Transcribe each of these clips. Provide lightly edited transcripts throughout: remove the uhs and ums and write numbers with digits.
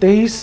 23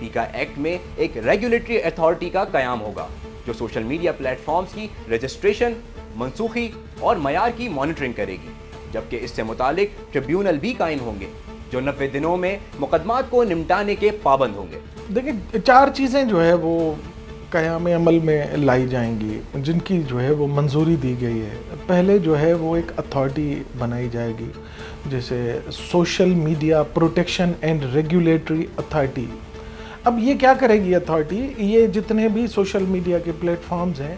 پیکا act میں ایک regulatory authority کا قیام ہوگا جو سوشل میڈیا پلیٹ فارمز کی رجسٹریشن، منسوخی اور معیار کی مانیٹرنگ کرے گی، جبکہ اس سے متعلق ٹریبیونل بھی قائم ہوں گے جو 90 دنوں میں مقدمات کو نمٹانے کے پابند ہوں گے۔ دیکھیں 4 چیزیں جو ہے وہ قیام عمل میں لائی جائیں گی جن کی جو ہے وہ منظوری دی گئی ہے۔ پہلے جو ہے وہ ایک اتھارٹی بنائی جائے گی جیسے social media protection and regulatory authority. اب یہ کیا کرے گی اتھارٹی؟ یہ جتنے بھی سوشل میڈیا کے پلیٹ فارمز ہیں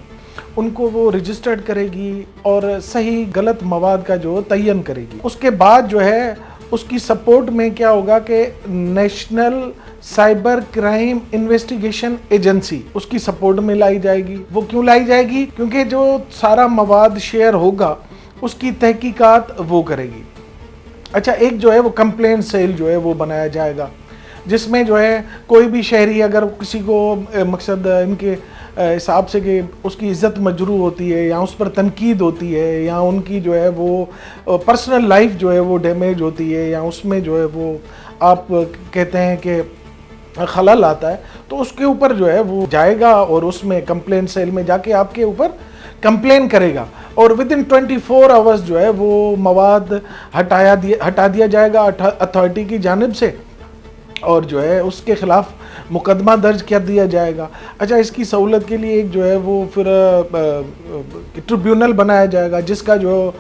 ان کو وہ رجسٹرڈ کرے گی اور صحیح غلط مواد کا جو تعین کرے گی۔ اس کے بعد جو ہے اس کی سپورٹ میں کیا ہوگا کہ national cyber crime investigation agency اس کی سپورٹ میں لائی جائے گی۔ وہ کیوں لائی جائے گی؟ کیونکہ جو سارا مواد شیئر ہوگا اس کی تحقیقات وہ کرے گی۔ اچھا، ایک جو ہے وہ کمپلینٹ سیل جو ہے وہ بنایا جائے گا جس میں جو ہے کوئی بھی شہری اگر کسی کو مقصد ان کے حساب سے کہ اس کی عزت مجروح ہوتی ہے یا اس پر تنقید ہوتی ہے یا ان کی جو ہے وہ پرسنل لائف جو ہے وہ ڈیمیج ہوتی ہے یا اس میں جو ہے وہ آپ کہتے ہیں کہ خلل آتا ہے، تو اس کے اوپر جو ہے وہ جائے گا اور اس میں کمپلین سیل میں جا کے آپ کے اوپر کمپلین کرے گا اور ودن 24 آورز جو ہے وہ مواد ہٹا دیا جائے گا اتھارٹی کی جانب سے اور جو ہے اس کے خلاف مقدمہ درج کر دیا جائے گا۔ اچھا، اس کی سہولت کے لیے ایک جو ہے وہ پھر ٹریبیونل بنایا جائے گا جس کا جو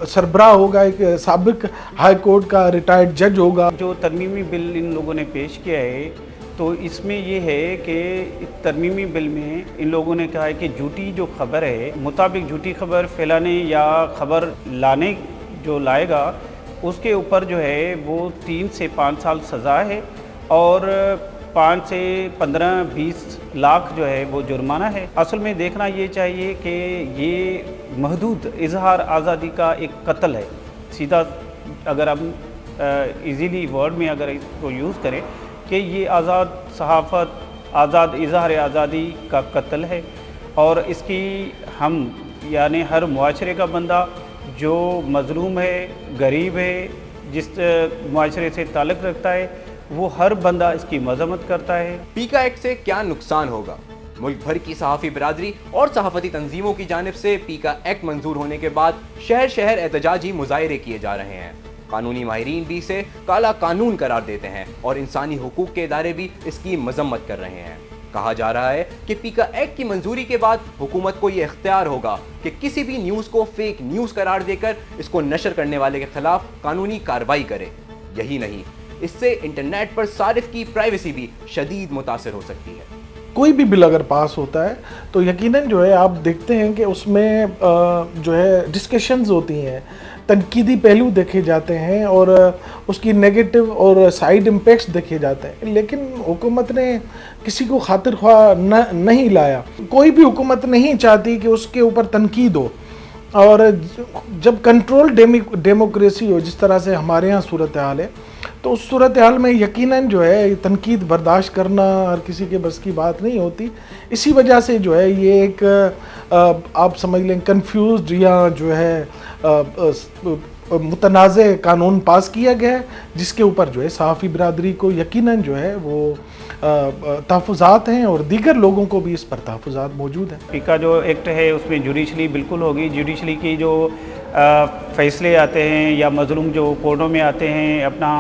سربراہ ہوگا ایک سابق ہائی کورٹ کا ریٹائرڈ جج ہوگا۔ جو ترمیمی بل ان لوگوں نے پیش کیا ہے تو اس میں یہ ہے کہ ترمیمی بل میں ان لوگوں نے کہا ہے کہ جھوٹی جو خبر ہے مطابق جھوٹی خبر پھیلانے یا خبر لانے جو لائے گا اس کے اوپر جو ہے وہ 3 سے 5 سال سزا ہے اور 5 سے 15-20 لاکھ جو ہے وہ جرمانہ ہے۔ اصل میں دیکھنا یہ چاہیے کہ یہ محدود اظہار آزادی کا ایک قتل ہے۔ سیدھا اگر ہم ایزیلی ورڈ میں اگر اس کو یوز کریں کہ یہ آزاد صحافت، آزاد اظہار آزادی کا قتل ہے اور اس کی ہم یعنی ہر معاشرے کا بندہ جو مظلوم ہے، غریب ہے، جس معاشرے سے تعلق رکھتا ہے وہ ہر بندہ اس کی مذمت کرتا ہے۔ پیکا ایکٹ سے کیا نقصان ہوگا؟ ملک بھر کی صحافی برادری اور صحافتی تنظیموں کی جانب سے پیکا ایکٹ منظور ہونے کے بعد شہر شہر احتجاجی مظاہرے کیے جا رہے ہیں۔ قانونی ماہرین بھی اسے کالا قانون قرار دیتے ہیں اور انسانی حقوق کے ادارے بھی اس کی مذمت کر رہے ہیں۔ کہا جا رہا ہے کہ پیکا ایکٹ کی منظوری کے بعد حکومت کو یہ اختیار ہوگا کہ کسی بھی نیوز کو فیک نیوز قرار دے کر اس کو نشر کرنے والے کے خلاف قانونی کارروائی کرے۔ یہی نہیں، اس سے انٹرنیٹ پر صارف کی پرائیویسی بھی شدید متاثر ہو سکتی ہے۔ کوئی بھی بل اگر پاس ہوتا ہے تو یقیناً جو ہے آپ دیکھتے ہیں کہ اس میں جو ہے ڈسکشنز ہوتی ہیں، تنقیدی پہلو دیکھے جاتے ہیں اور اس کی نیگیٹو اور سائیڈ امپیکٹس دیکھے جاتے ہیں، لیکن حکومت نے کسی کو خاطر خواہ نہیں لایا۔ کوئی بھی حکومت نہیں چاہتی کہ اس کے اوپر تنقید ہو، اور جب کنٹرول ڈیموکریسی ہو جس طرح سے ہمارے ہاں صورتحال ہے تو اس صورتحال میں یقیناً جو ہے تنقید برداشت کرنا ہر کسی کے بس کی بات نہیں ہوتی۔ اسی وجہ سے جو ہے یہ ایک آپ سمجھ لیں کنفیوزڈ یا جو ہے متنازع قانون پاس کیا گیا ہے جس کے اوپر جو ہے صحافی برادری کو یقیناً جو ہے وہ تحفظات ہیں اور دیگر لوگوں کو بھی اس پر تحفظات موجود ہیں۔ پیکا جو ایکٹ ہے اس میں جوڈیشلی بالکل ہوگی۔ جوڈیشلی کی جو فیصلے آتے ہیں یا مظلوم جو کورٹوں میں آتے ہیں اپنا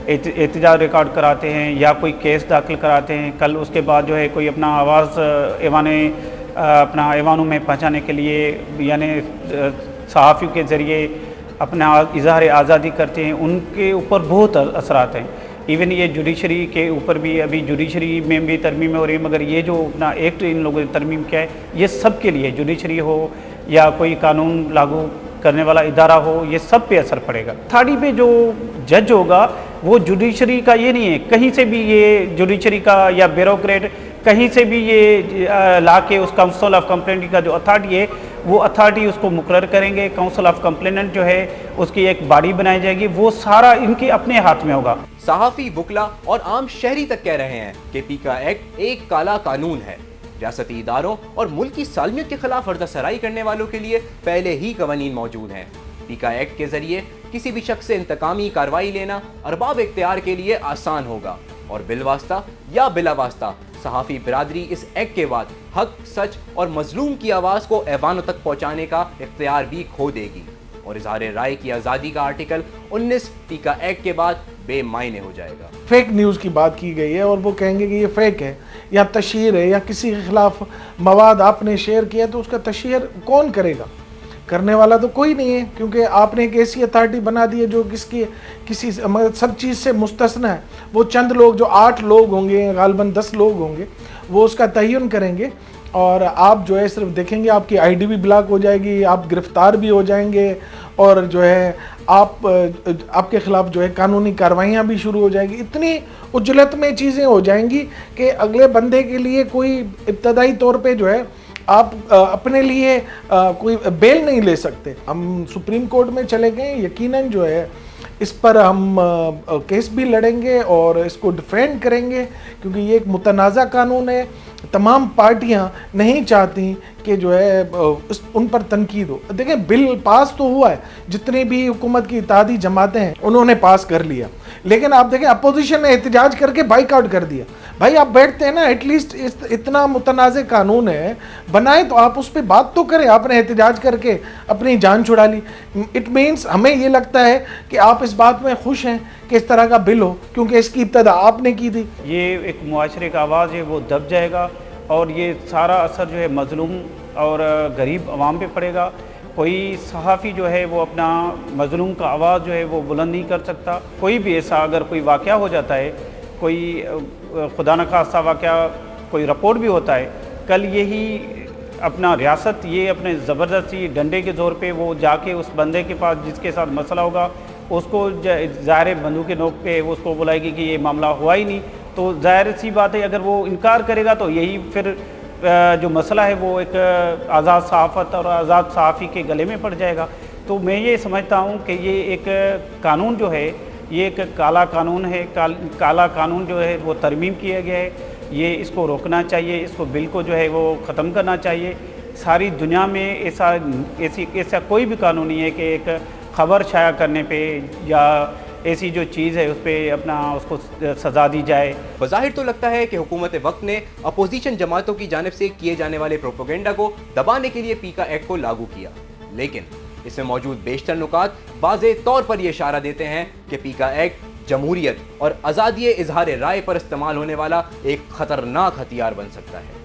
احتجاج ریکارڈ کراتے ہیں یا کوئی کیس داخل کراتے ہیں، کل اس کے بعد جو ہے کوئی اپنا آواز اپنا ایوانوں میں پہنچانے کے لیے یعنی صحافیوں کے ذریعے اپنا اظہار آزادی کرتے ہیں، ان کے اوپر بہت اثرات ہیں۔ ایون یہ جوڈیشری کے اوپر بھی ابھی جوڈیشری میں بھی ترمیم ہو رہی ہے، مگر یہ جو اپنا ایکٹ ان لوگوں نے ترمیم کیا ہے یہ سب کے لیے، جوڈیشری ہو یا کوئی قانون لاگو کرنے والا ادارہ ہو، یہ سب پہ اثر پڑے گا۔ اتھارٹی پہ جو جج ہوگا وہ جوڈیشری کا یہ نہیں ہے کہیں سے بھی یہ جوڈیشری کا یا بیوروکریٹ کہیں سے بھی یہ لا کے اس کاؤنسل آف کمپلینٹ کا جو اتھارٹی ہے وہ اتھارٹی اس کو مقرر کریں گے۔ کاؤنسل آف کمپلینٹ جو ہے اس کی ایک باڈی بنائی جائے گی، وہ سارا ان کے اپنے ہاتھ میں ہوگا۔ صحافی، وکلا اور عام شہری تک کہہ رہے ہیں کہ پیکا ایکٹ ایک کالا قانون ہے۔ ریاستی اداروں اور ملک کی سالمیت کے خلاف عرضہ سرائی کرنے والوں کے لیے پہلے ہی قوانین موجود ہیں۔ پیکا ایکٹ کے ذریعے کسی بھی شخص سے انتقامی کارروائی لینا ارباب اختیار کے لیے آسان ہوگا۔ اور بالواسطہ یا بلا واسطہ صحافی برادری اس ایکٹ کے بعد حق، سچ اور مظلوم کی آواز کو ایوانوں تک پہنچانے کا اختیار بھی کھو دے گی اور اظہار رائے کی آزادی کا آرٹیکل 19 پیکا ایکٹ کے بعد بے معنی ہو جائے گا۔ فیک نیوز کی بات کی گئی ہے اور وہ کہیں گے کہ یہ فیک ہے یا تشہیر ہے یا کسی کے خلاف مواد آپ نے شیئر کیا تو اس کا تشہیر کون کرے گا؟ کرنے والا تو کوئی نہیں ہے، کیونکہ آپ نے ایک ایسی اتھارٹی بنا دی ہے جو کسی سب چیز سے مستثنی ہے۔ وہ چند لوگ جو 8 لوگ ہوں گے، غالباً 10 لوگ ہوں گے، وہ اس کا تعین کریں گے اور آپ جو ہے صرف دیکھیں گے آپ کی آئی ڈی بھی بلاک ہو جائے گی، آپ گرفتار بھی ہو جائیں گے اور جو ہے آپ کے خلاف جو ہے قانونی کارروائیاں بھی شروع ہو جائیں گی۔ اتنی عجلت میں چیزیں ہو جائیں گی کہ اگلے بندے کے لیے کوئی ابتدائی طور پہ جو ہے آپ اپنے لیے کوئی بیل نہیں لے سکتے۔ ہم سپریم کورٹ میں چلے گئے، یقیناً جو ہے اس پر ہم کیس بھی لڑیں گے اور اس کو ڈیفینڈ کریں گے، کیونکہ یہ ایک متنازع قانون ہے۔ تمام پارٹیاں نہیں چاہتی کہ جو ہے ان پر تنقید ہو۔ دیکھیں بل پاس تو ہوا ہے، جتنے بھی حکومت کی اتحادی جماعتیں ہیں انہوں نے پاس کر لیا، لیکن آپ دیکھیں اپوزیشن نے احتجاج کر کے بائیک آؤٹ کر دیا۔ بھائی آپ بیٹھتے ہیں نا، ایٹ لیسٹ اتنا متنازع قانون ہے بنائے تو آپ اس پہ بات تو کریں۔ آپ نے احتجاج کر کے اپنی جان چھڑا لی، اٹ مینس ہمیں یہ لگتا ہے کہ آپ اس بات میں خوش ہیں کہ اس طرح کا بل ہو، کیونکہ اس کی ابتدا آپ نے کی تھی۔ یہ ایک معاشرے کا آواز ہے وہ دب جائے گا اور یہ سارا اثر جو ہے مظلوم اور غریب عوام پہ پڑے گا۔ کوئی صحافی جو ہے وہ اپنا مظلوم کا آواز جو ہے وہ بلند نہیں کر سکتا۔ کوئی بھی ایسا اگر کوئی واقعہ ہو جاتا ہے، کوئی خدا نخواستہ واقعہ کوئی رپورٹ بھی ہوتا ہے، کل یہی اپنا ریاست یہ اپنے زبردستی ڈنڈے کے زور پہ وہ جا کے اس بندے کے پاس جس کے ساتھ مسئلہ ہوگا اس کو ظاہر بندوق کے نوک پہ اس کو بلائے گی کہ یہ معاملہ ہوا ہی نہیں، تو ظاہر سی بات ہے اگر وہ انکار کرے گا تو یہی پھر جو مسئلہ ہے وہ ایک آزاد صحافت اور آزاد صحافی کے گلے میں پڑ جائے گا۔ تو میں یہ سمجھتا ہوں کہ یہ ایک قانون جو ہے یہ ایک کالا قانون ہے، کالا قانون جو ہے وہ ترمیم کیا گیا ہے، یہ اس کو روکنا چاہیے، اس کو بل کو جو ہے وہ ختم کرنا چاہیے۔ ساری دنیا میں ایسا کوئی بھی قانون نہیں ہے کہ ایک خبر شائع کرنے پہ یا ایسی جو چیز ہے اس پہ اپنا اس کو سزا دی جائے۔ بظاہر تو لگتا ہے کہ حکومت وقت نے اپوزیشن جماعتوں کی جانب سے کیے جانے والے پروپیگنڈا کو دبانے کے لیے پیکا ایکٹ کو لاگو کیا، لیکن اس میں موجود بیشتر نکات واضح طور پر یہ اشارہ دیتے ہیں کہ پیکا ایکٹ جمہوریت اور آزادی اظہار رائے پر استعمال ہونے والا ایک خطرناک ہتھیار بن سکتا ہے۔